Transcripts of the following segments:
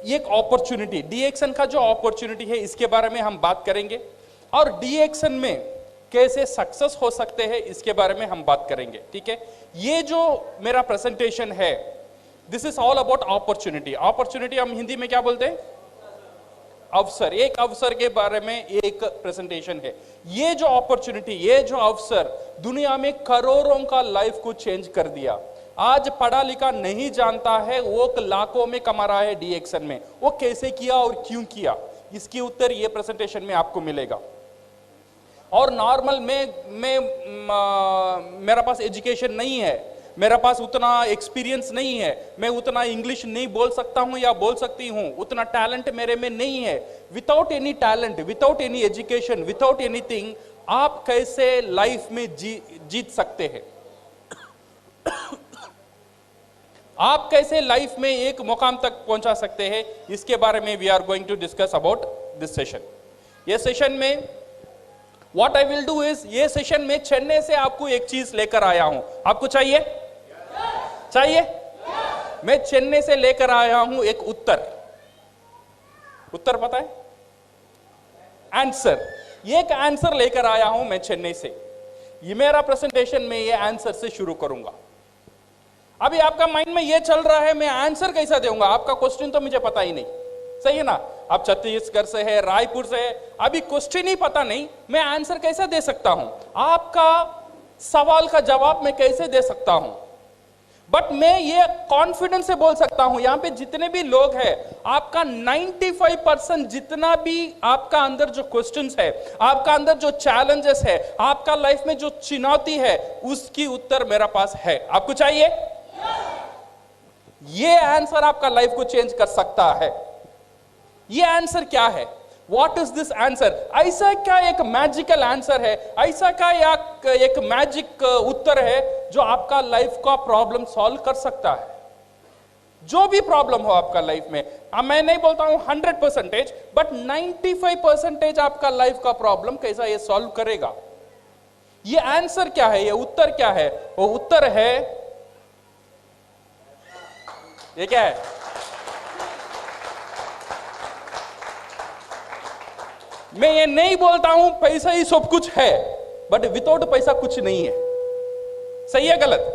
एक opportunity, D action का जो अपॉर्चुनिटी है इसके बारे में हम बात करेंगे, और डी एक्शन में कैसे सक्सेस हो सकते हैं इसके बारे में हम बात करेंगे। ठीक है, ये जो मेरा प्रेजेंटेशन है, this is all about opportunity. Opportunity हम हिंदी में क्या बोलते हैं? अवसर। एक अवसर के बारे में एक प्रेजेंटेशन है। ये जो अपॉर्चुनिटी, ये जो अवसर दुनिया में करोड़ों का लाइफ को चेंज कर दिया। आज पढ़ा लिखा नहीं जानता है, वो लाखों में कमा रहा है डी एक्शन में। वो कैसे किया और क्यों किया, इसकी उत्तर ये प्रेजेंटेशन में आपको मिलेगा। और नॉर्मल मेरा पास एजुकेशन नहीं है, मेरा पास उतना एक्सपीरियंस नहीं है, मैं उतना इंग्लिश नहीं बोल सकता हूं या बोल सकती हूं, उतना टैलेंट मेरे में नहीं है। Without any talent, without any education, without anything, आप कैसे लाइफ में जीत सकते हैं? आप कैसे लाइफ में एक मुकाम तक पहुंचा सकते हैं, इसके बारे में we are going to discuss about this session. ये सेशन में what I will do is, ये सेशन में चेन्नई से आपको एक चीज लेकर आया हूं। आपको चाहिए? चाहिए? मैं चेन्नई से लेकर आया हूं एक उत्तर। उत्तर पता है? आंसर। एक आंसर लेकर आया हूं मैं चेन्नई से। ये मेरा प्रेजेंटेशन में ये आंसर से शुरू करूंगा। अभी आपका माइंड में ये चल रहा है, मैं आंसर कैसा दूंगा? आपका क्वेश्चन तो मुझे पता ही नहीं, सही है ना? आप छत्तीसगढ़ से है, रायपुर से है, अभी क्वेश्चन ही पता नहीं, मैं आंसर कैसे दे सकता हूं? आपका सवाल का जवाब मैं कैसे दे सकता हूं? बट मैं ये कॉन्फिडेंस से बोल सकता हूं, यहां पे जितने भी लोग हैं, आपका 95% जितना भी आपका अंदर जो क्वेश्चंस है, आपका अंदर जो चैलेंजेस है, आपका लाइफ में जो चुनौती है, उसकी उत्तर मेरा पास है। आपको चाहिए? ये आंसर आपका लाइफ को चेंज कर सकता है। ये आंसर क्या है? What is this answer? ऐसा क्या एक मैजिकल आंसर है, ऐसा क्या एक मैजिक उत्तर है जो आपका लाइफ का प्रॉब्लम सॉल्व कर सकता है? जो भी प्रॉब्लम हो आपका लाइफ में, मैं नहीं बोलता हूं 100%, बट 95% आपका लाइफ का प्रॉब्लम कैसा ये सॉल्व करेगा? ये आंसर क्या है? ये उत्तर क्या है? वो उत्तर है, ये क्या है? मैं ये नहीं बोलता हूं पैसा ही सब कुछ है, बट विदाउट पैसा कुछ नहीं है। सही है गलत?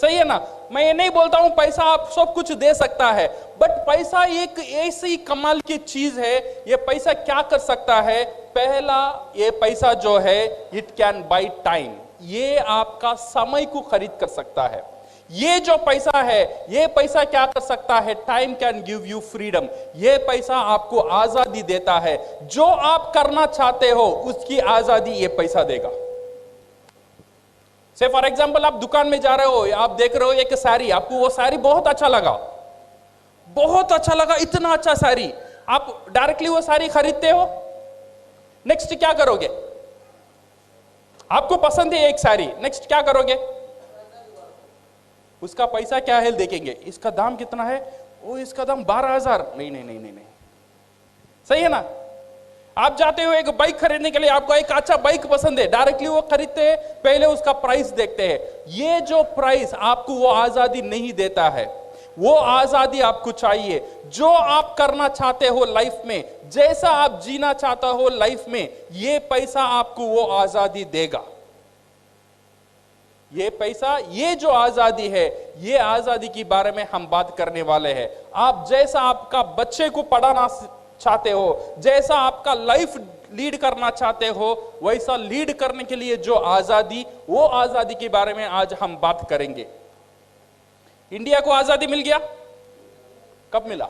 सही है ना? मैं ये नहीं बोलता हूं पैसा आप सब कुछ दे सकता है, बट पैसा एक ऐसी कमाल की चीज है। ये पैसा क्या कर सकता है? पहला, ये पैसा जो है, इट कैन बाय टाइम। ये आपका समय को खरीद कर सकता है। ये जो पैसा है, ये पैसा क्या कर सकता है? Time can give you freedom. ये पैसा आपको आजादी देता है। जो आप करना चाहते हो उसकी आजादी ये पैसा देगा। से फॉर एग्जांपल, आप दुकान में जा रहे हो, आप देख रहे हो एक साड़ी, आपको वो साड़ी बहुत अच्छा लगा, बहुत अच्छा लगा, इतना अच्छा साड़ी, आप डायरेक्टली वो साड़ी खरीदते हो। नेक्स्ट क्या करोगे? आपको पसंद है एक साड़ी, नेक्स्ट क्या करोगे? उसका पैसा क्या है देखेंगे, इसका दाम कितना है? ओ, इसका दाम 12,000। नहीं नहीं नहीं नहीं नहीं, सही है ना? आप जाते हो एक बाइक खरीदने के लिए, आपको एक अच्छा बाइक पसंद है, डायरेक्टली वो खरीदते हैं, पहले उसका प्राइस देखते हैं। ये जो प्राइस आपको वो आजादी नहीं देता है, वो आजादी आपको चाहिए। जो आप करना चाहते हो लाइफ में, जैसा आप जीना चाहते हो लाइफ में, ये पैसा आपको वो आजादी देगा। ये पैसा, ये जो आजादी है, ये आजादी के बारे में हम बात करने वाले हैं। आप जैसा आपका बच्चे को पढ़ाना चाहते हो, जैसा आपका लाइफ लीड करना चाहते हो, वैसा लीड करने के लिए जो आजादी, वो आजादी के बारे में आज हम बात करेंगे। इंडिया को आजादी मिल गया, कब मिला?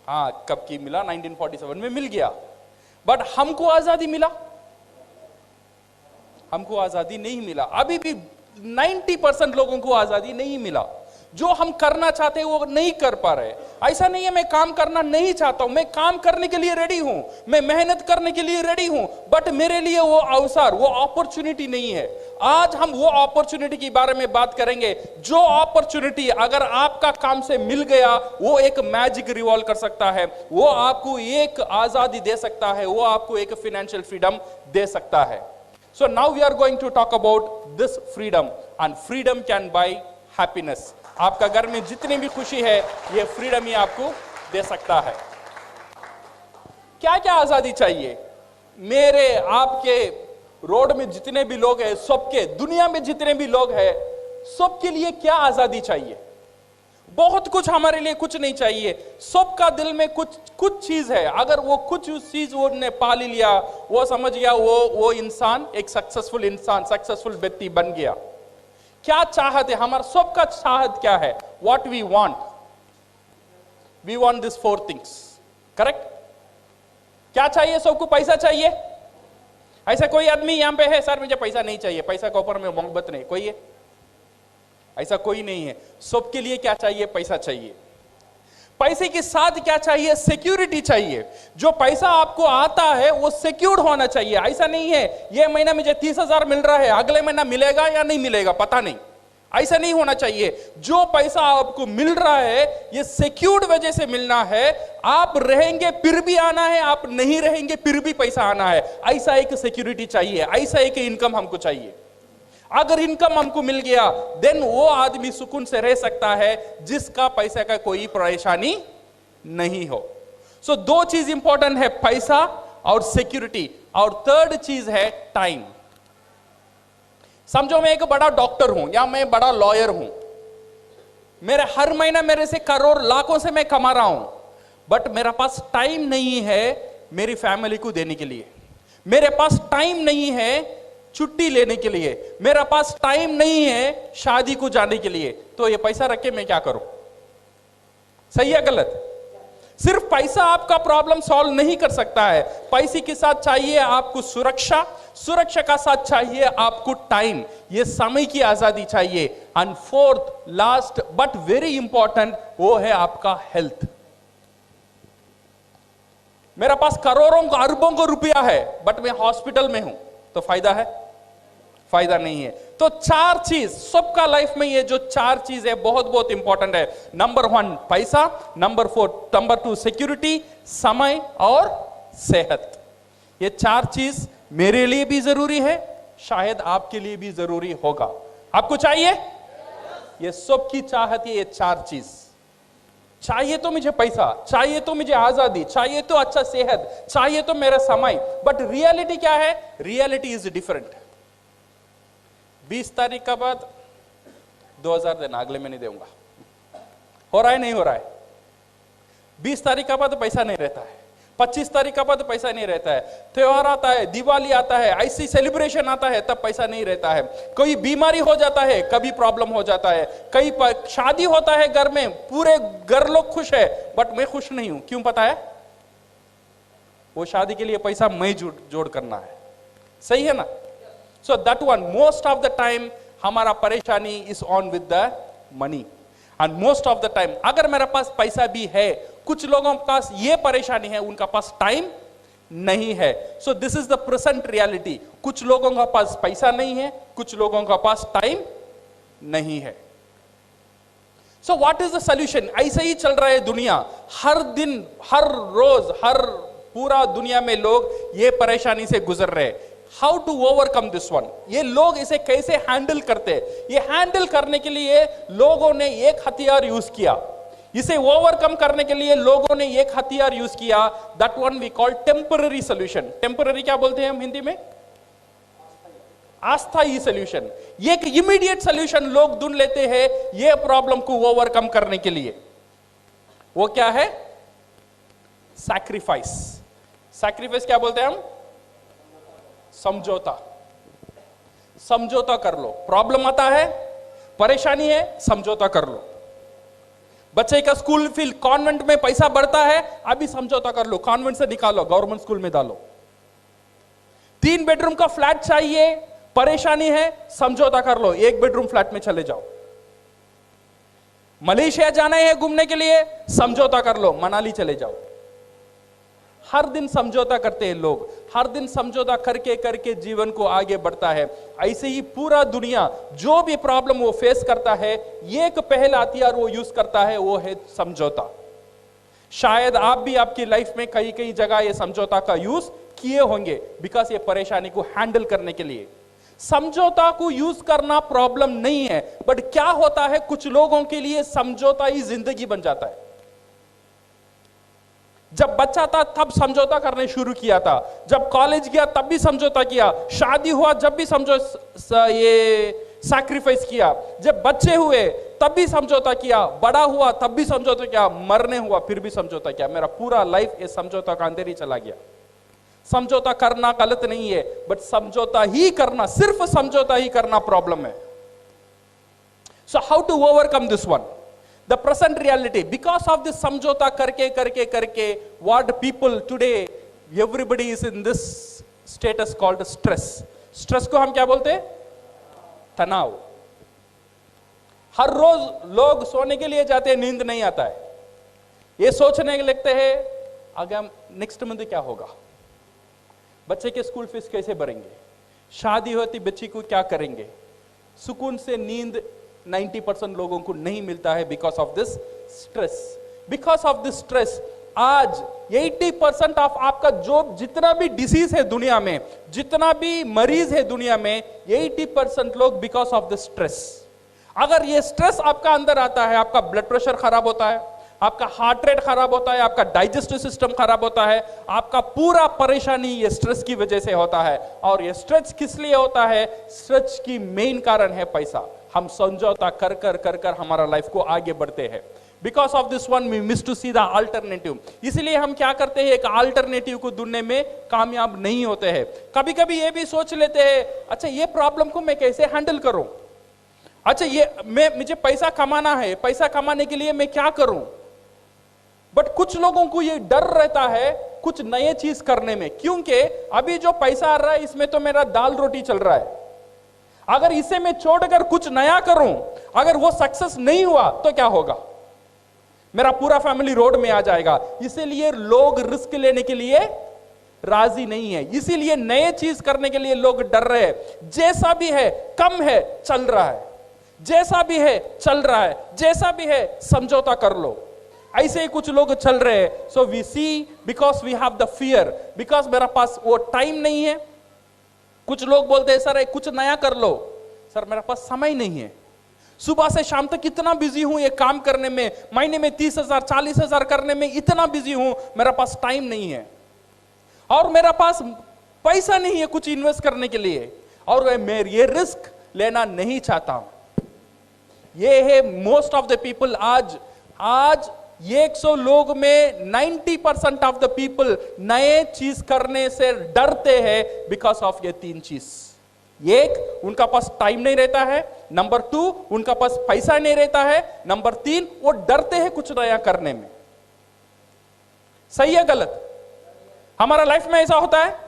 हाँ, कब की मिला? 1947 में मिल गया। बट हमको आजादी मिला? हमको आजादी नहीं मिला। अभी भी 90% लोगों को आजादी नहीं मिला। जो हम करना चाहते हैं वो नहीं कर पा रहे। ऐसा नहीं है मैं काम करना नहीं चाहता हूं, मैं काम करने के लिए रेडी हूं, मैं मेहनत करने के लिए रेडी हूं, बट मेरे लिए वो अवसर, वो अपॉर्चुनिटी नहीं है। आज हम वो अपॉर्चुनिटी के बारे में बात करेंगे, जो अपॉर्चुनिटी अगर आपका काम से मिल गया, वो एक मैजिक रिवॉल्व कर सकता है, वो आपको एक आजादी दे सकता है, वो आपको एक फाइनेंशियल फ्रीडम दे सकता है। So now we are going to talk about this freedom, and freedom can buy happiness. आपका घर में जितनी भी खुशी है ये फ्रीडम ही आपको दे सकता है। क्या क्या आजादी चाहिए? मेरे आपके रोड में जितने भी लोग हैं, सबके, दुनिया में जितने भी लोग हैं, सबके लिए क्या आजादी चाहिए? बहुत कुछ हमारे लिए कुछ नहीं चाहिए। सबका दिल में कुछ चीज है। अगर वो कुछ उस चीज वो ने पा लिया, वो समझ गया, वो इंसान एक सक्सेसफुल इंसान, सक्सेसफुल व्यक्ति बन गया। क्या चाहत है हमारा? सबका चाहत क्या है? What we want this 4 things, correct? क्या चाहिए सबको? पैसा चाहिए। ऐसा कोई आदमी यहां पे है, सर मुझे पैसा नहीं चाहिए, पैसा के ऊपर में मोहब्बत नहीं, कोई है? ऐसा कोई नहीं है। सबके लिए क्या चाहिए? पैसा चाहिए। पैसे के साथ क्या चाहिए? सिक्योरिटी चाहिए। जो पैसा आपको आता है वो सिक्योर्ड होना चाहिए। ऐसा नहीं है ये महीना मुझे 30,000 मिल रहा है, अगले महीना मिलेगा या नहीं मिलेगा पता नहीं, ऐसा नहीं होना चाहिए। जो पैसा आपको मिल रहा है ये सिक्योर्ड वजह से मिलना है। आप रहेंगे फिर भी आना है, आप नहीं रहेंगे फिर भी पैसा आना है। ऐसा एक सिक्योरिटी चाहिए, ऐसा एक इनकम हमको चाहिए। अगर इनकम हमको मिल गया देन वो आदमी सुकून से रह सकता है जिसका पैसे का कोई परेशानी नहीं हो। सो 2 चीज इंपॉर्टेंट है, पैसा और सिक्योरिटी। और 3rd चीज है टाइम। समझो मैं एक बड़ा डॉक्टर हूं या मैं बड़ा लॉयर हूं, मेरे हर महीना मेरे से करोड़ लाखों से मैं कमा रहा हूं, बट मेरा पास टाइम नहीं है मेरी फैमिली को देने के लिए। मेरे पास टाइम नहीं है छुट्टी लेने के लिए, मेरा पास टाइम नहीं है शादी को जाने के लिए, तो ये पैसा रख के मैं क्या करूं? सही है गलत? सिर्फ पैसा आपका प्रॉब्लम सॉल्व नहीं कर सकता है। पैसे के साथ चाहिए आपको सुरक्षा, सुरक्षा का साथ चाहिए आपको टाइम, ये समय की आजादी चाहिए। And 4th last but very important वो है आपका हेल्थ। मेरा पास करोड़ों अरबों का रुपया है बट मैं हॉस्पिटल में हूं, तो फायदा है? फायदा नहीं है। तो 4 चीज सबका लाइफ में, ये जो 4 चीज है बहुत बहुत इंपॉर्टेंट है। नंबर 1 पैसा, नंबर 2 सिक्योरिटी, समय और सेहत। ये 4 चीज मेरे लिए भी जरूरी है, शायद आपके लिए भी जरूरी होगा। आपको चाहिए? ये सबकी चाहत है, ये 4 चीज चाहिए। तो मुझे पैसा चाहिए, तो मुझे आजादी चाहिए, तो अच्छा सेहत चाहिए, तो मेरा समय। बट रियलिटी क्या है? Reality is different. 20 तारीख का बाद 2000 देना, अगले महीने दूंगा। हो रहा है नहीं हो रहा है? 20 तारीख का बाद पैसा नहीं रहता है, 25 तारीख का बाद पैसा नहीं रहता है, त्योहार आता है, दिवाली आता है, ऐसी सेलिब्रेशन आता है तब पैसा नहीं रहता है। कोई बीमारी हो जाता है, कभी प्रॉब्लम हो जाता है, कई शादी होता है घर में, पूरे घर लोग खुश है बट मैं खुश नहीं हूं। क्यों पता है? वो शादी के लिए पैसा मैं जोड़ करना है। सही है ना? So that one most of the time हमारा परेशानी is on with the money. And most of the time अगर मेरे पास पैसा भी है, कुछ लोगों के पास ये परेशानी है, उनका पास टाइम नहीं है। So this is the present reality. कुछ लोगों का पास पैसा नहीं है, कुछ लोगों का पास टाइम नहीं है। So what is the solution? ऐसे ही चल रहा है दुनिया, हर दिन, हर रोज, हर पूरा दुनिया में लोग ये परेशानी से गुजर रहे हैं। How to overcome this one? ये लोग इसे कैसे हैंडल करते हैं? ये हैंडल करने के लिए लोगों ने एक हथियार यूज किया, इसे ओवरकम करने के लिए लोगों ने एक हथियार यूज किया, that one we call temporary solution. Temporary क्या बोलते हैं हम हिंदी में? अस्थायी सॉल्यूशन। ये एक इमीडिएट सॉल्यूशन लोग ढूंढ लेते हैं ये प्रॉब्लम को ओवरकम करने के लिए। वो क्या है? सैक्रिफाइस। सैक्रिफाइस क्या बोलते हैं हम? समझौता। समझौता कर लो। प्रॉब्लम आता है, परेशानी है, समझौता कर लो। बच्चे का स्कूल फीस कॉन्वेंट में पैसा बढ़ता है, अभी समझौता कर लो, कॉन्वेंट से निकालो, गवर्नमेंट स्कूल में डालो। 3 बेडरूम का फ्लैट चाहिए, परेशानी है, समझौता कर लो, 1 बेडरूम फ्लैट में चले जाओ। मलेशिया जाना है घूमने के लिए, समझौता कर लो, मनाली चले जाओ। हर दिन समझौता करते हैं लोग, हर दिन समझौता करके करके जीवन को आगे बढ़ता है। ऐसे ही पूरा दुनिया जो भी प्रॉब्लम वो फेस करता है, एक पहला हथियार वो यूज करता है, वो है समझौता। शायद आप भी आपकी लाइफ में कई कई जगह ये समझौता का यूज किए होंगे, बिकॉज ये परेशानी को हैंडल करने के लिए। समझौता को यूज करना प्रॉब्लम नहीं है, बट क्या होता है कुछ लोगों के लिए समझौता ही जिंदगी बन जाता है। जब बच्चा था तब समझौता करने शुरू किया था, जब कॉलेज गया तब भी समझौता किया, शादी हुआ जब भी ये सैक्रिफाइस किया, जब बच्चे हुए तब भी समझौता किया, बड़ा हुआ तब भी समझौता किया, मरने हुआ फिर भी समझौता किया। मेरा पूरा लाइफ ये समझौता का अंदर ही चला गया। समझौता करना गलत नहीं है, बट समझौता ही करना, सिर्फ समझौता ही करना प्रॉब्लम है। So how to overcome this one? The present reality, because of this समझौता करके what people today, everybody is in this status called stress. Stress को हम क्या बोलते हैं? तनाव। हर रोज लोग सोने के लिए जाते हैं, नींद नहीं आता है, ये सोचने लगते हैं आगे नेक्स्ट मंथ क्या होगा, बच्चे के स्कूल फीस कैसे भरेंगे, शादी होती बच्ची को क्या करेंगे। सुकून से नींद 90% लोगों को नहीं मिलता है because of this stress. Because of this stress आज 80% ऑफ आपका जो जितना भी डिसीज है दुनिया में, जितना भी मरीज है दुनिया में, 80% लोग बिकॉज ऑफ दिस स्ट्रेस। अगर ये स्ट्रेस आपका अंदर आता है, आपका ब्लड प्रेशर खराब होता है, आपका हार्ट रेट खराब होता है, आपका डाइजेस्टिव सिस्टम खराब होता है, आपका पूरा परेशानी ये स्ट्रेस की वजह से होता है। और ये स्ट्रेस किस लिए होता है? स्ट्रेस की मेन कारण है पैसा। हम समझौता कर कर हमारा लाइफ को आगे बढ़ते हैं। Because of this one we miss to see the alternative. इसलिए हम क्या करते हैं, एक अल्टरनेटिव को ढूंढने में कामयाब नहीं होते हैं। कभी कभी ये भी सोच लेते हैं, अच्छा ये प्रॉब्लम को मैं कैसे हैंडल करूं, अच्छा ये मुझे पैसा कमाना है, पैसा कमाने के लिए मैं क्या करूं। बट कुछ लोगों को ये डर रहता है कुछ नए चीज करने में, क्योंकि अभी जो पैसा आ रहा है इसमें तो मेरा दाल रोटी चल रहा है, अगर इसे मैं छोड़कर कुछ नया करूं, अगर वो सक्सेस नहीं हुआ तो क्या होगा, मेरा पूरा फैमिली रोड में आ जाएगा। इसीलिए लोग रिस्क लेने के लिए राजी नहीं है, इसीलिए नए चीज करने के लिए लोग डर रहे हैं। जैसा भी है कम है चल रहा है, जैसा भी है चल रहा है, जैसा भी है समझौता कर लो, ऐसे ही कुछ लोग चल रहे हैं। So we see because we have the fear, because मेरा पास वो टाइम नहीं है। कुछ लोग बोलते हैं सर कुछ नया कर लो, सर मेरा पास समय नहीं है, सुबह से शाम तक इतना बिजी हूं ये काम करने में, महीने में 30,000 40,000 करने में इतना बिजी हूं, मेरा पास टाइम नहीं है, और मेरा पास पैसा नहीं है कुछ इन्वेस्ट करने के लिए, और मैं ये रिस्क लेना नहीं चाहता हूं। ये है मोस्ट ऑफ द पीपल। आज 100 लोग में 90% ऑफ द पीपल नए चीज करने से डरते हैं बिकॉज ऑफ ये 3 चीज। एक, उनका पास टाइम नहीं रहता है, नंबर 2 उनका पास पैसा नहीं रहता है, नंबर 3 वो डरते हैं कुछ नया करने में। सही है गलत? हमारा लाइफ में ऐसा होता है,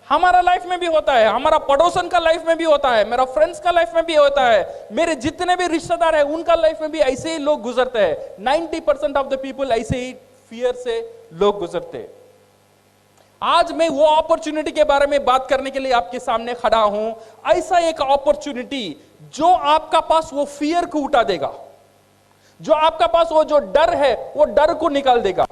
हमारा लाइफ में भी होता है, हमारा पड़ोसन का लाइफ में भी होता है, मेरा फ्रेंड्स का लाइफ में भी होता है, मेरे जितने भी रिश्तेदार हैं उनका लाइफ में भी ऐसे ही लोग गुजरते हैं। 90% ऑफ द पीपल ऐसे ही फियर से लोग गुजरते हैं। आज मैं वो अपॉर्चुनिटी के बारे में बात करने के लिए आपके सामने खड़ा हूं, ऐसा एक अपॉर्चुनिटी जो आपका पास वो फियर को उठा देगा, जो आपका पास वो जो डर है वो डर को निकाल देगा।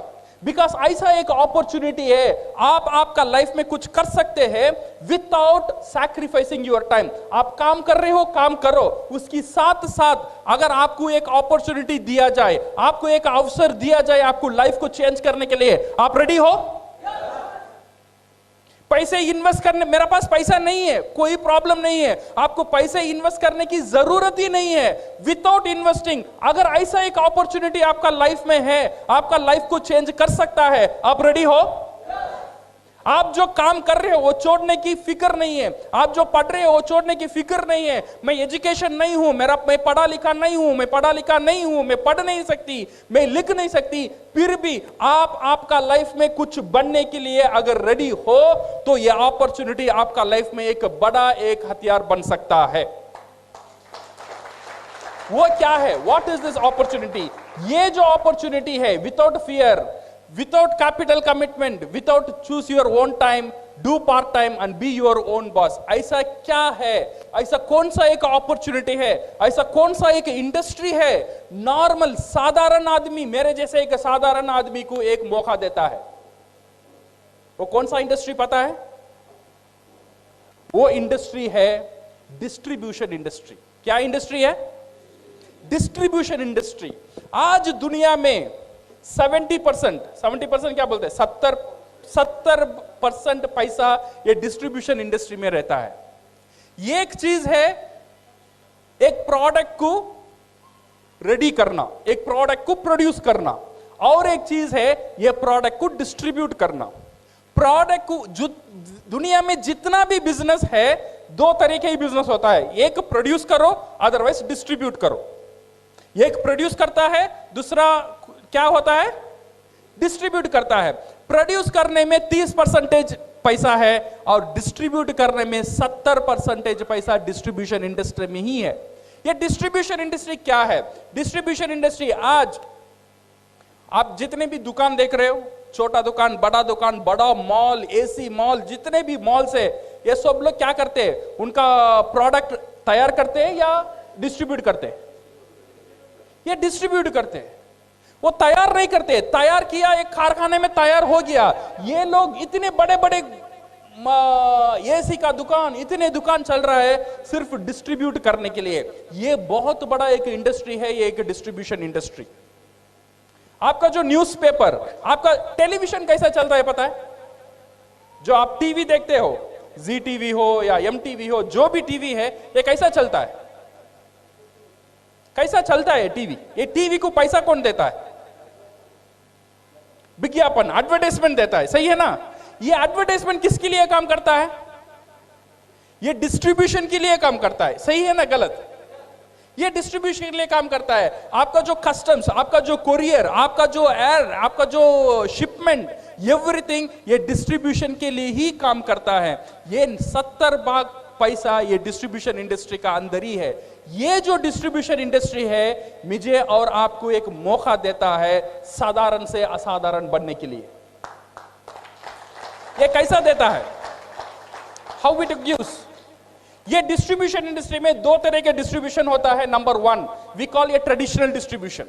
बिकॉज ऐसा एक अपॉर्चुनिटी है, आप आपका लाइफ में कुछ कर सकते हैं विदाउट सैक्रिफाइसिंग योर टाइम। आप काम कर रहे हो, काम करो, उसकी साथ साथ अगर आपको एक अपॉर्चुनिटी दिया जाए, आपको एक अवसर दिया जाए आपको लाइफ को चेंज करने के लिए, आप रेडी हो? पैसे इन्वेस्ट करने, मेरा पास पैसा नहीं है, कोई प्रॉब्लम नहीं है, आपको पैसे इन्वेस्ट करने की जरूरत ही नहीं है। विदाउट इन्वेस्टिंग अगर ऐसा एक अपॉर्चुनिटी आपका लाइफ में है, आपका लाइफ को चेंज कर सकता है, आप रेडी हो? आप जो काम कर रहे हो वो छोड़ने की फिक्र नहीं है, आप जो पढ़ रहे हो वो छोड़ने की फिक्र नहीं है। मैं एजुकेशन नहीं हूं, मैं पढ़ा लिखा नहीं हूं, मैं पढ़ नहीं सकती, मैं लिख नहीं सकती, फिर भी आप आपका लाइफ में कुछ बनने के लिए अगर रेडी हो तो ये अपॉर्चुनिटी आपका लाइफ में एक बड़ा एक हथियार बन सकता है। वो क्या है? What is this opportunity? ये जो अपॉर्चुनिटी है, without fear, without capital commitment, without choose your own time, do part time and be your own boss, ऐसा क्या है? ऐसा कौन सा एक अपॉर्चुनिटी है? ऐसा कौन सा एक इंडस्ट्री है? नॉर्मल साधारण आदमी, मेरे जैसे एक साधारण आदमी को एक मौका देता है। वो कौन सा इंडस्ट्री पता है? वो इंडस्ट्री है डिस्ट्रीब्यूशन इंडस्ट्री। क्या इंडस्ट्री है? Distribution industry. आज दुनिया में 70% क्या बोलते हैं, 70% पैसा ये डिस्ट्रीब्यूशन इंडस्ट्री में रहता है। ये एक चीज है, एक प्रोडक्ट को रेडी करना, एक प्रोडक्ट को प्रोड्यूस करना, और एक चीज है ये प्रोडक्ट को डिस्ट्रीब्यूट करना। प्रोडक्ट को जो दुनिया में जितना भी बिजनेस है, दो तरीके ही बिजनेस होता है, एक प्रोड्यूस करो, अदरवाइज डिस्ट्रीब्यूट करो। एक प्रोड्यूस करता है, दूसरा क्या होता है, डिस्ट्रीब्यूट करता है। प्रोड्यूस करने में 30% पैसा है और डिस्ट्रीब्यूट करने में 70% पैसा डिस्ट्रीब्यूशन इंडस्ट्री में ही है। ये डिस्ट्रीब्यूशन इंडस्ट्री क्या है? डिस्ट्रीब्यूशन इंडस्ट्री, आज आप जितने भी दुकान देख रहे हो, छोटा दुकान, बड़ा मॉल, एसी मॉल, जितने भी मॉल्स है, ये सब लोग क्या करते हैं, उनका प्रोडक्ट तैयार करते हैं या डिस्ट्रीब्यूट करते हैं? ये डिस्ट्रीब्यूट करते हैं, वो तैयार नहीं करते। तैयार किया, एक कारखाने में तैयार हो गया। ये लोग इतने बड़े बड़े एसी का दुकान, इतने दुकान चल रहा है सिर्फ डिस्ट्रीब्यूट करने के लिए। ये बहुत बड़ा एक इंडस्ट्री है, ये एक डिस्ट्रीब्यूशन इंडस्ट्री। आपका जो न्यूज़पेपर, आपका टेलीविजन कैसा चलता है पता है? जो आप टीवी देखते हो, जी टीवी हो या एम टीवी हो, जो भी टीवी है, ये कैसा चलता है? कैसा चलता है टीवी? ये टीवी को पैसा कौन देता है? विज्ञापन, एडवर्टाइजमेंट देता है, सही है ना? ये एडवर्टाइजमेंट किसके लिए काम करता है? ये डिस्ट्रीब्यूशन के लिए काम करता है, सही है ना गलत? ये डिस्ट्रीब्यूशन के लिए काम करता है। आपका जो कस्टम्स, आपका जो कोरियर, आपका जो एयर, आपका जो शिपमेंट, एवरीथिंग ये डिस्ट्रीब्यूशन के लिए ही काम करता है। ये 70% पैसा ये डिस्ट्रीब्यूशन इंडस्ट्री का अंदर ही है। ये जो डिस्ट्रीब्यूशन इंडस्ट्री है, मुझे और आपको एक मौका देता है साधारण से असाधारण बनने के लिए। ये कैसा देता है? How it gives? ये डिस्ट्रीब्यूशन इंडस्ट्री में दो तरह के डिस्ट्रीब्यूशन होता है। नंबर 1 वी कॉल ये ट्रेडिशनल डिस्ट्रीब्यूशन।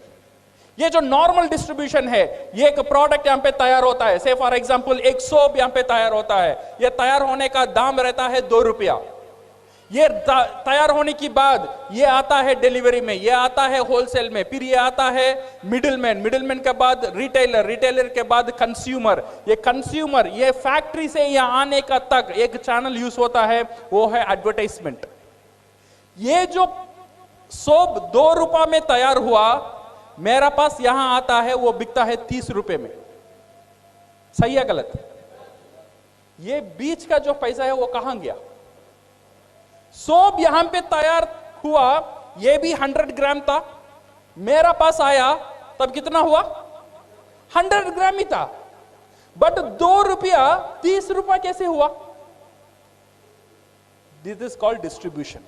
ये जो नॉर्मल डिस्ट्रीब्यूशन है, ये एक प्रोडक्ट यहां पे तैयार होता है, से फॉर एग्जांपल एक सोप यहां पे तैयार होता है। ये तैयार होने का दाम रहता है 2 रुपया। ये तैयार होने के बाद ये आता है डिलीवरी में, ये आता है होलसेल में, फिर ये आता है मिडिलमैन के बाद रिटेलर के बाद कंज्यूमर। ये कंज्यूमर, ये फैक्ट्री से यहाँ आने का तक एक चैनल यूज होता है, वो है एडवर्टाइजमेंट। ये जो सोप 2 रुपए में तैयार हुआ, मेरा पास यहां आता है, वो बिकता है 30 रुपए में। सही है गलत? ये बीच का जो पैसा है वो कहां गया? सोप यहां पे तैयार हुआ, ये भी 100 ग्राम था, मेरा पास आया तब कितना हुआ? 100 ग्राम ही था। बट 2 रुपया 30 रुपया कैसे हुआ? This is called distribution.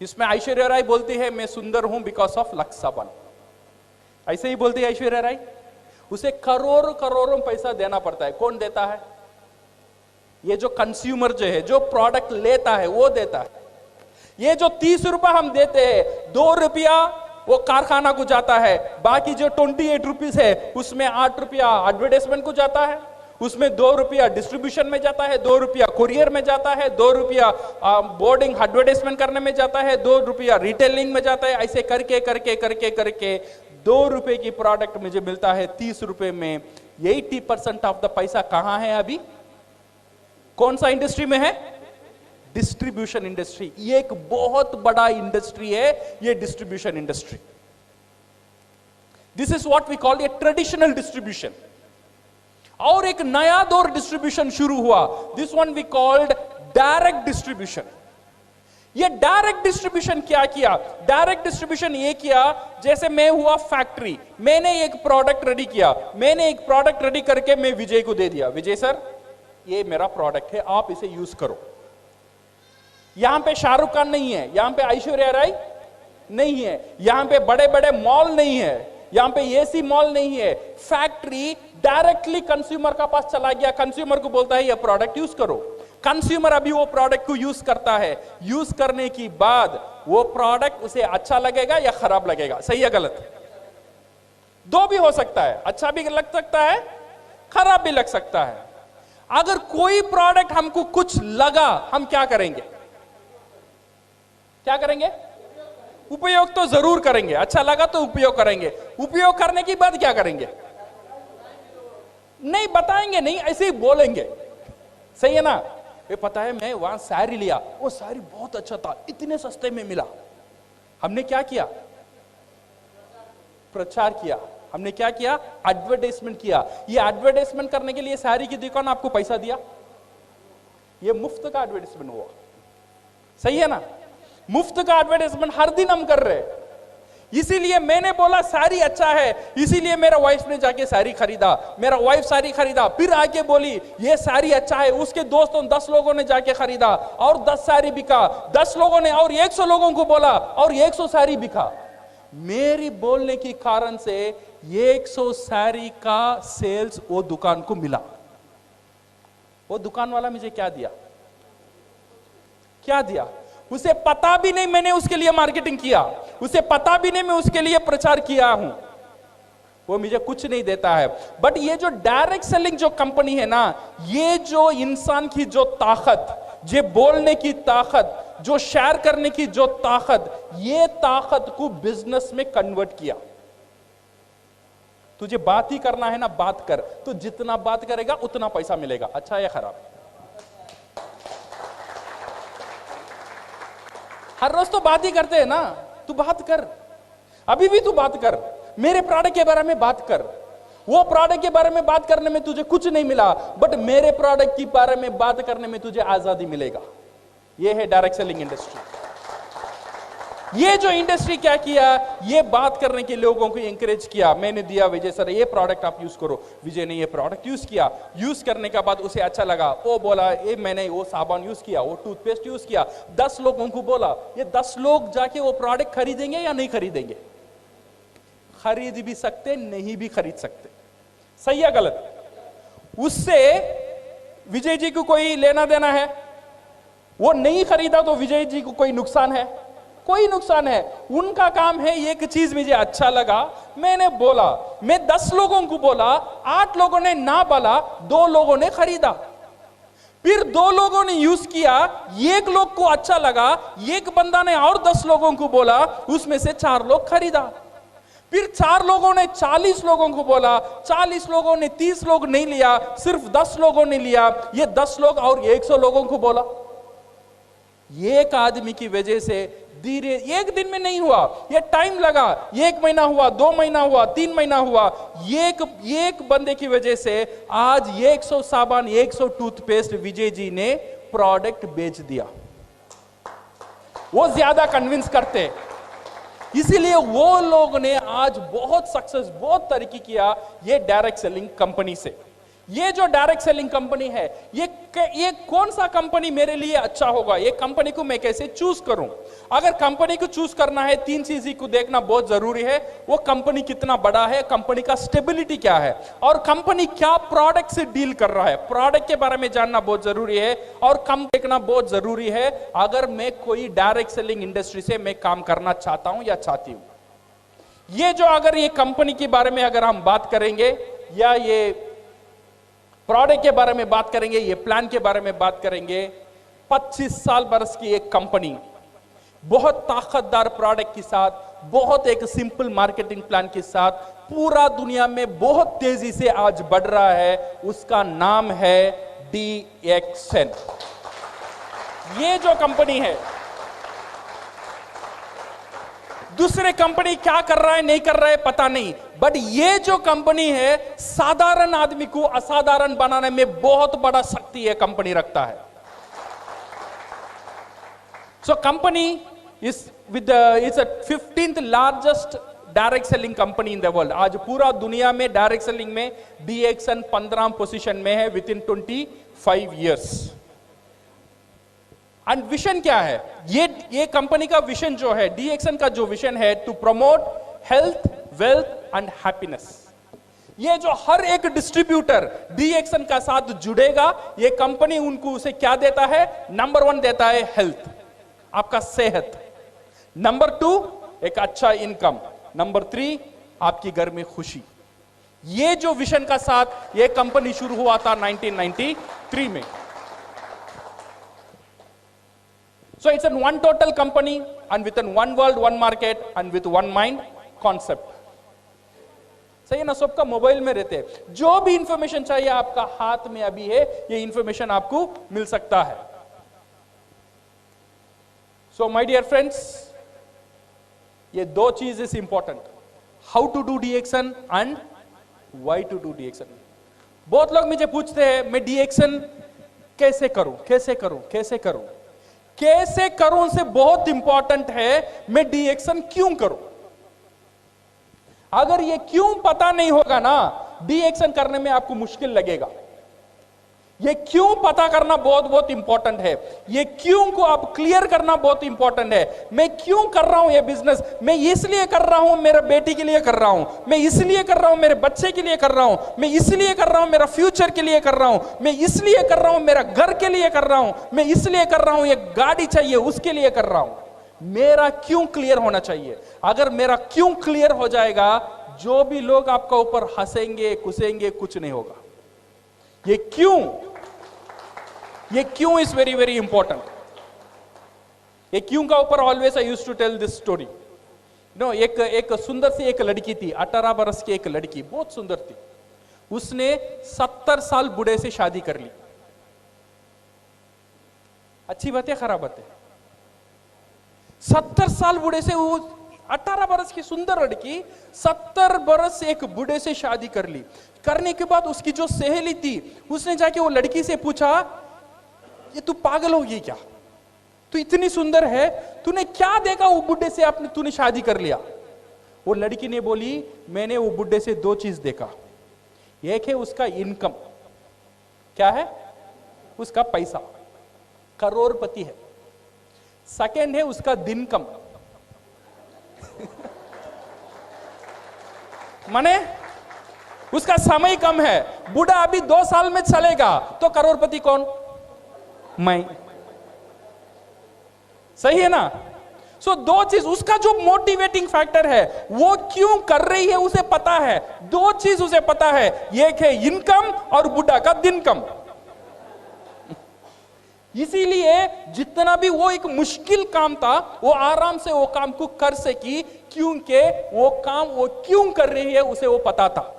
इसमें ऐश्वर्या राय बोलती है मैं सुंदर हूं बिकॉज ऑफ लक्ष्य। ऐसे ही बोलती है ऐश्वर्या राय। उसे करोड़ों पैसा देना पड़ता है। कौन देता है? ये जो कंज्यूमर जो है, जो प्रोडक्ट लेता है, वो देता है। ये जो 30 रुपया हम देते हैं, 2 रुपया वो कारखाना को जाता है, बाकी जो 28 रुपीज है उसमें 8 रुपया एडवर्टाइजमेंट को जाता है, उसमें 2 रुपया डिस्ट्रीब्यूशन में जाता है, 2 रुपया कुरियर में जाता है, 2 रुपया बोर्डिंग एडवर्टाइजमेंट करने में जाता है, 2 रुपया रिटेलिंग में जाता है। ऐसे करके करके करके करके 2 रुपए की प्रोडक्ट मुझे मिलता है 30 रुपए में। 80% ऑफ द पैसा कहां है अभी? कौन सा इंडस्ट्री में है? Distribution industry. ये एक बहुत बड़ा इंडस्ट्री है, ये distribution industry. This is what we call a traditional distribution. और एक नया दौर डिस्ट्रीब्यूशन शुरू हुआ, this one we called direct distribution. ये डायरेक्ट डिस्ट्रीब्यूशन क्या किया? डायरेक्ट डिस्ट्रीब्यूशन ये किया, जैसे मैं हुआ फैक्ट्री, मैंने एक प्रोडक्ट रेडी किया, मैंने एक प्रोडक्ट रेडी करके मैं विजय को दे दिया, विजय सर ये मेरा प्रोडक्ट है, आप इसे यूज करो। यहां पे शाहरुख खान नहीं है, यहां पे ऐश्वर्या राय नहीं है, यहां पे बड़े बड़े मॉल नहीं है, यहां पे एसी मॉल नहीं है। फैक्ट्री डायरेक्टली कंज्यूमर का पास चला गया, कंज्यूमर को बोलता है ये प्रोडक्ट यूज करो। कंज्यूमर अभी वो प्रोडक्ट को यूज करता है, यूज करने की बाद वो प्रोडक्ट उसे अच्छा लगेगा या खराब लगेगा? सही है गलत? दो भी हो सकता है, अच्छा भी लग सकता है, खराब भी लग सकता है। अगर कोई प्रोडक्ट हमको कुछ लगा, हम क्या करेंगे? क्या करेंगे? उपयोग तो जरूर करेंगे, अच्छा लगा तो उपयोग करेंगे। उपयोग करने के बाद क्या करेंगे? नहीं बताएंगे, नहीं ऐसे ही बोलेंगे। सही है ना? ये पता है मैं वहां साड़ी लिया, वो साड़ी बहुत अच्छा था, इतने सस्ते में मिला। हमने क्या किया? प्रचार किया। हमने क्या किया? एडवर्टाइजमेंट किया। ये एडवर्टाइजमेंट करने के लिए साड़ी की दुकान आपको पैसा दिया, ये मुफ्त का एडवर्टाइजमेंट हुआ। सही है ना? मुफ्त का एडवर्टाइजमेंट हर दिन हम कर रहे हैं। इसीलिए मैंने बोला साड़ी अच्छा है, इसीलिए मेरा वाइफ ने जाके साड़ी खरीदा। मेरा वाइफ साड़ी खरीदा, फिर आके बोली ये साड़ी अच्छा है, उसके दोस्तों 10 लोगों ने जाके खरीदा और 10 साड़ी बिका। 10 लोगों ने और 100 लोगों को बोला और 100 साड़ी बिका। मेरी बोलने के कारण से 100 साड़ी का सेल्स वो दुकान को मिला। वो दुकान वाला मुझे क्या दिया? क्या दिया? उसे पता भी नहीं मैंने उसके लिए मार्केटिंग किया, उसे पता भी नहीं मैं उसके लिए प्रचार किया हूं, वो मुझे कुछ नहीं देता है। बट ये जो डायरेक्ट सेलिंग जो कंपनी है ना, ये जो इंसान की जो ताकत, जो बोलने की ताकत, जो शेयर करने की जो ताकत, ये ताकत को बिजनेस में कन्वर्ट किया। तुझे बात ही करना है ना, बात कर। तो जितना बात करेगा उतना पैसा मिलेगा। अच्छा या खराब? हर रोज तो बात ही करते हैं ना। तू बात कर, अभी भी तू बात कर, मेरे प्रोडक्ट के बारे में बात कर। वो प्रोडक्ट के बारे में बात करने में तुझे कुछ नहीं मिला, बट मेरे प्रोडक्ट के बारे में बात करने में तुझे आजादी मिलेगा। ये है डायरेक्ट सेलिंग इंडस्ट्री। ये जो इंडस्ट्री क्या किया, ये बात करने के लोगों को एंकरेज किया। मैंने दिया विजय सर ये प्रोडक्ट आप यूज करो। विजय ने ये प्रोडक्ट यूज किया, यूज करने के बाद उसे अच्छा लगा, वो बोला ये मैंने वो साबुन यूज किया, वो टूथपेस्ट यूज किया। 10 लोगों को बोला, ये 10 लोग जाके वो प्रोडक्ट खरीदेंगे या नहीं खरीदेंगे? खरीद भी सकते, नहीं भी खरीद सकते। सही या गलत? उससे विजय जी को कोई लेना देना है? वो नहीं खरीदा तो विजय जी को कोई नुकसान है? कोई नुकसान है। उनका काम है एक चीज मुझे अच्छा लगा, मैंने बोला, मैं 10 लोगों को बोला, 8 लोगों ने ना बोला, 2 लोगों ने खरीदा। फिर 2 लोगों ने यूज किया, 1 लोग को अच्छा लगा, एक बंदा ने और 10 लोगों को बोला, उसमें से 4 लोग खरीदा। फिर 4 लोगों ने 40 लोगों को बोला, 40 लोगों ने 30 लोग नहीं लिया, सिर्फ 10 लोगों ने लिया। ये 10 लोग और 100 लोगों को बोला। एक आदमी की वजह से धीरे, एक दिन में नहीं हुआ, ये टाइम लगा। 1 महीना हुआ, 2 महीना हुआ, 3 महीना हुआ। एक बंदे की वजह से आज 100 साबुन, 100 टूथपेस्ट विजय जी ने प्रोडक्ट बेच दिया। वो ज्यादा कन्विंस करते, इसीलिए वो लोग ने आज बहुत सक्सेस, बहुत तरक्की किया ये डायरेक्ट सेलिंग कंपनी से। ये जो डायरेक्ट सेलिंग कंपनी है, ये कौन सा कंपनी मेरे लिए अच्छा होगा, ये कंपनी को मैं कैसे चूज करूं? अगर कंपनी को चूज करना है, 3 चीजें को देखना बहुत जरूरी है। वो कंपनी कितना बड़ा है, कंपनी का स्टेबिलिटी क्या है, और कंपनी क्या प्रोडक्ट से डील कर रहा है, प्रोडक्ट के बारे में जानना बहुत जरूरी है, और कम देखना बहुत जरूरी है। अगर मैं कोई डायरेक्ट सेलिंग इंडस्ट्री से मैं काम करना चाहता हूं या चाहती हूं, ये जो अगर ये कंपनी के बारे में अगर हम बात करेंगे, या ये प्रोडक्ट के बारे में बात करेंगे, ये प्लान के बारे में बात करेंगे, 25 साल बरस की एक कंपनी बहुत ताकतदार प्रोडक्ट के साथ, बहुत एक सिंपल मार्केटिंग प्लान के साथ पूरा दुनिया में बहुत तेजी से आज बढ़ रहा है। उसका नाम है DXN। ये जो कंपनी है, दूसरे कंपनी क्या कर रहा है नहीं कर रहा है पता नहीं, बट ये जो कंपनी है साधारण आदमी को असाधारण बनाने में बहुत बड़ा शक्ति है कंपनी रखता है। So company is with its 15th largest direct selling company in the world. आज पूरा दुनिया में डायरेक्ट सेलिंग में DXN 15 पोजीशन में है with in 25 years. And vision क्या है? ये कंपनी का विजन जो है, DXN का जो विजन है, to promote health, wealth and happiness. ये जो हर एक डिस्ट्रीब्यूटर DXN का साथ जुड़ेगा, ये कंपनी उनको उसे क्या देता है? नंबर 1 देता है हेल्थ, आपका सेहत। नंबर 2 एक अच्छा इनकम। नंबर 3 आपकी घर में खुशी। ये जो विजन का साथ ये कंपनी शुरू हुआ था 1993 में। So it's in one total company and within one world, one market and with one mind concept. सही है ना, सबका मोबाइल में रहते हैं, जो भी इंफॉर्मेशन चाहिए आपका हाथ में अभी है, ये इंफॉर्मेशन आपको मिल सकता है. So my dear friends, ये दो चीज is important, how to do DXN and why to do DXN. बहुत लोग मुझे पूछते हैं मैं डीएक्शन कैसे करूं, कैसे करूं, कैसे करूं. कैसे करूं से बहुत इंपॉर्टेंट है मैं डीएक्शन क्यों करूं. अगर ये क्यों पता नहीं होगा ना, डीएक्शन करने में आपको मुश्किल लगेगा. ये क्यों पता करना बहुत बहुत इंपॉर्टेंट है. ये क्यों को आप क्लियर करना बहुत इंपॉर्टेंट है. मैं क्यों कर रहा हूं ये बिजनेस, मैं इसलिए कर रहा हूं मेरे बेटी के लिए कर रहा हूं, मैं इसलिए कर रहा हूं मेरे बच्चे के लिए कर रहा हूं, मैं इसलिए कर रहा हूं मेरा फ्यूचर के लिए कर रहा हूं, मैं इसलिए कर रहा हूं मेरा घर के लिए कर रहा हूं, मैं इसलिए कर रहा हूं ये गाड़ी चाहिए उसके लिए कर रहा हूं. मेरा क्यों क्लियर होना चाहिए. अगर मेरा क्यों क्लियर हो जाएगा, जो भी लोग आपका ऊपर हंसेंगे कुसेंगे कुछ नहीं होगा. ये क्यों इज वेरी वेरी इंपॉर्टेंट. ये क्यों का ऊपर always I used to tell this story. No, एक सुंदर सी एक लड़की थी, 18 बरस की एक लड़की, बहुत सुंदर थी. उसने 70 साल बूढ़े से शादी कर ली. अच्छी बात है खराब बात है. 70 साल बूढ़े से, वो 18 बरस की सुंदर लड़की 70 बरस एक बूढ़े से शादी कर ली. करने के बाद उसकी जो सहेली थी, उसने जाके वो लड़की से पूछा, ये तू पागल हो गई क्या, तू इतनी सुंदर है, तूने क्या देखा वो बुढ़े से तूने शादी कर लिया. वो लड़की ने बोली, मैंने वो बुढ़े से दो चीज देखा. एक है उसका इनकम, क्या है उसका पैसा, करोड़पति है. सेकंड है उसका दिन कम, माने उसका समय कम है. बूढ़ा अभी 2 साल में चलेगा तो करोड़पति कौन, मैं. सही है ना. सो दो चीज, उसका जो मोटिवेटिंग फैक्टर है, वो क्यों कर रही है उसे पता है. दो चीज उसे पता है, एक है इनकम और बुढ़ा का दिन कम. इसीलिए जितना भी वो एक मुश्किल काम था, वो आराम से वो काम को कर सकी, क्योंकि वो काम वो क्यों कर रही है उसे वो पता था.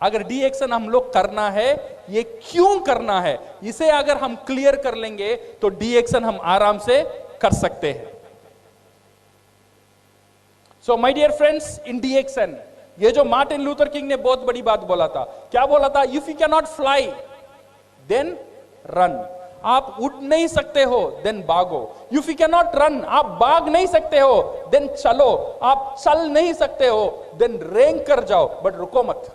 अगर डीएक्शन हम लोग करना है, ये क्यों करना है, इसे अगर हम क्लियर कर लेंगे तो डीएक्शन हम आराम से कर सकते हैं. सो माय डियर फ्रेंड्स, इन डीएक्शन ये जो मार्टिन लूथर किंग ने बहुत बड़ी बात बोला था, क्या बोला था, if you can not fly then run. आप उड़ नहीं सकते हो देन भागो. If you can not run, आप भाग नहीं सकते हो देन चलो. आप चल नहीं सकते हो देन रेंग कर जाओ, बट रुको मत.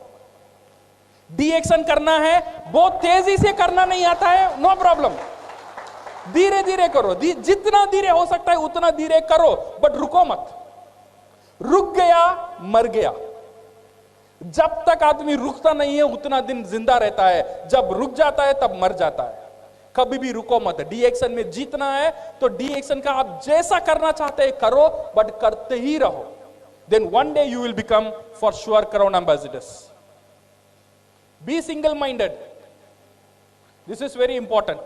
डीएक्शन करना है, बहुत तेजी से करना नहीं आता है, नो प्रॉब्लम, धीरे धीरे करो. जितना धीरे हो सकता है उतना धीरे करो, बट रुको मत. रुक गया मर गया. जब तक आदमी रुकता नहीं है उतना दिन जिंदा रहता है, जब रुक जाता है तब मर जाता है. कभी भी रुको मत. डीएक्शन में जीतना है तो डीएक्शन का आप जैसा करना चाहते हैं करो, बट करते ही रहो. Then one day you will become for sure crown ambassadors. Be single minded, this is very important.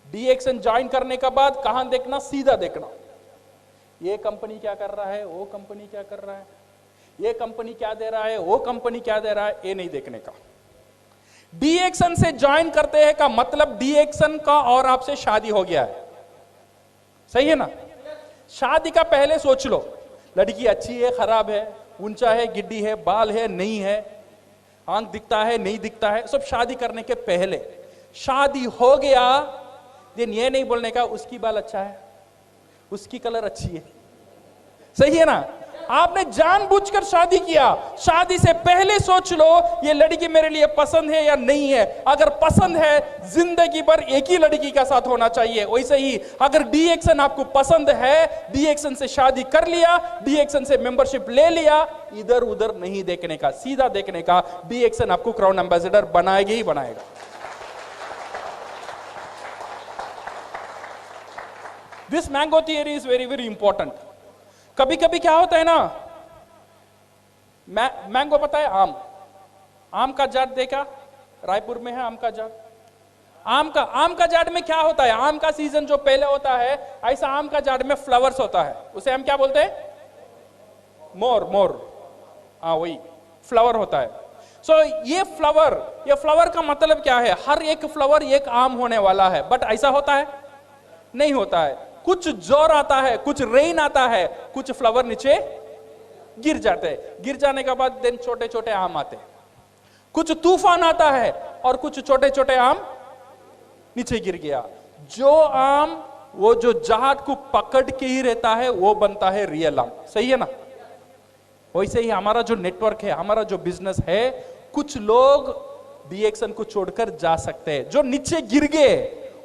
DXN join करने के बाद कहां देखना, सीधा देखना. ये कंपनी क्या कर रहा है, वो कंपनी क्या कर रहा है, ये कंपनी क्या दे रहा है, वो कंपनी क्या दे रहा है, ये नहीं देखने का. डीएक्शन से ज्वाइन करते हैं का मतलब डीएक्शन का और आपसे शादी हो गया है. सही है ना. शादी का पहले सोच लो, लड़की अच्छी है खराब है, ऊंचा है गिड्डी है, बाल है नहीं है, आंख दिखता है नहीं दिखता है, सब शादी करने के पहले. शादी हो गया दिन ये नहीं बोलने का उसकी बाल अच्छा है, उसकी कलर अच्छी है. सही है ना. आपने जानबूझकर शादी किया. शादी से पहले सोच लो ये लड़की मेरे लिए पसंद है या नहीं है. अगर पसंद है, जिंदगी भर एक ही लड़की के साथ होना चाहिए. वैसे ही अगर डीएक्शन आपको पसंद है, डीएक्शन से शादी कर लिया, डीएक्शन से मेंबरशिप ले लिया, इधर उधर नहीं देखने का, सीधा देखने का. डीएक्शन आपको क्राउन एम्बेसडर बनाएगा ही बनाएगा. This mango theory is very very important. कभी कभी क्या होता है ना, मैंगो पता है, आम का जाट देखा, रायपुर में है आम का जाट. आम का झाड़ में क्या होता है? आम का सीजन जो पहले होता है, ऐसा आम का झाड़ में फ्लावर्स होता है, उसे हम क्या बोलते हैं? मोर। हाँ, वही फ्लावर होता है। सो ये फ्लावर का मतलब क्या है? हर एक फ्लावर एक आम होने वाला है, बट ऐसा होता है? नहीं होता है। कुछ जोर आता है, कुछ रेन आता है, कुछ फ्लावर नीचे गिर जाते हैं, गिर जाने के बाद देन छोटे छोटे आम आते हैं। कुछ तूफान आता है और कुछ छोटे छोटे आम नीचे गिर गया। जो आम वो जो झाड़ को पकड़ के ही रहता है वो बनता है रियल आम, सही है ना? वैसे ही हमारा जो नेटवर्क है, हमारा जो बिजनेस है, कुछ लोग डीएक्सन को छोड़कर जा सकते हैं। जो नीचे गिर गए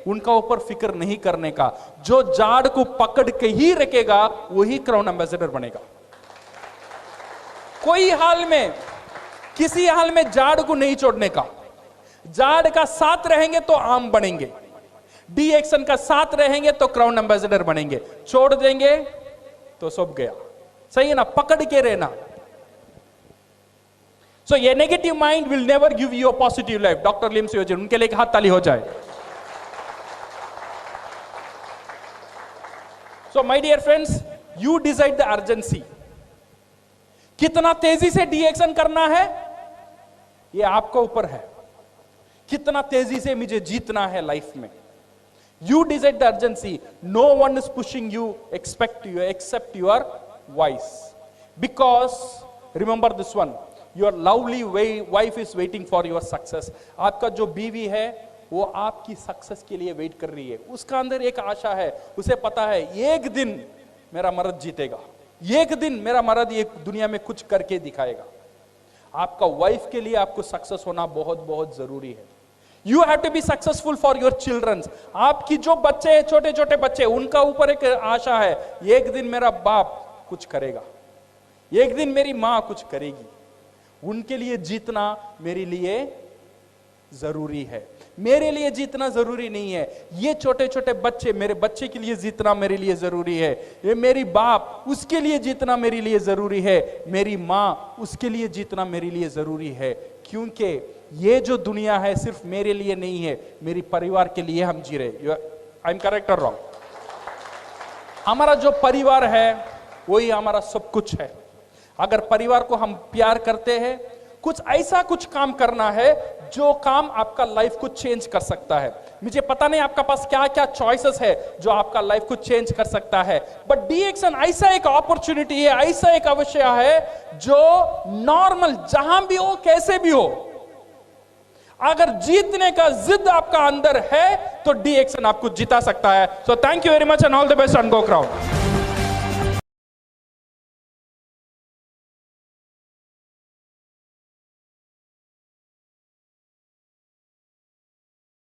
उनका ऊपर फिक्र नहीं करने का, जो झाड़ को पकड़ के ही रखेगा वही क्राउन एम्बेसडर बनेगा। कोई हाल में, किसी हाल में झाड़ को नहीं छोड़ने का। झाड़ का साथ रहेंगे तो आम बनेंगे, डीएक्सन का साथ रहेंगे तो क्राउन एम्बेसडर बनेंगे, छोड़ देंगे तो सब गया, सही है ना? पकड़ के रहना। सो ये negative mind will never give you a positive life. Doctor Lim Siow Jin, उनके लिए एक हाथ ताली हो जाए। So my dear friends, you decide the urgency. कितना तेजी से डीएक्सन करना है ये आपके ऊपर है। कितना तेजी से मुझे जीतना है लाइफ में, you decide the urgency. No one is pushing you except your voice, because remember this one, your lovely wife is waiting for your success. आपका जो बीवी है वो आपकी सक्सेस के लिए वेट कर रही है। उसका अंदर एक आशा है, उसे पता है एक दिन मेरा मर्द जीतेगा, एक दिन मेरा मर्द ये दुनिया में कुछ करके दिखाएगा। आपका वाइफ के लिए आपको सक्सेस होना बहुत बहुत जरूरी है। You have to be successful for your childrens. आपकी जो बच्चे हैं, छोटे छोटे बच्चे, उनका ऊपर एक आशा है, एक दिन मेरा बाप कुछ करेगा, एक दिन मेरी मां कुछ करेगी। उनके लिए जीतना मेरे लिए जरूरी है, मेरे लिए जीतना जरूरी नहीं है। ये छोटे छोटे बच्चे, मेरे बच्चे के लिए जीतना मेरे लिए जरूरी है। ये मेरी बाप, उसके लिए जीतना मेरे लिए जरूरी है। मेरी मां, उसके लिए जीतना मेरे लिए जरूरी है। क्योंकि ये जो दुनिया है सिर्फ मेरे लिए नहीं है, मेरी परिवार के लिए हम जी रहे। आई एम करेक्ट और रॉन्ग? हमारा जो परिवार है वही हमारा सब कुछ है। अगर परिवार को हम प्यार करते हैं, कुछ ऐसा कुछ काम करना है जो काम आपका लाइफ को चेंज कर सकता है। मुझे पता नहीं आपका पास क्या क्या चॉइसेस है जो आपका लाइफ को चेंज कर सकता है, बट डीएक्सन ऐसा एक अपॉर्चुनिटी है, ऐसा एक अवसर है जो नॉर्मल जहां भी हो, कैसे भी हो, अगर जीतने का जिद आपका अंदर है तो डीएक्सन आपको जिता सकता है। So thank you very much and all the best and go crown.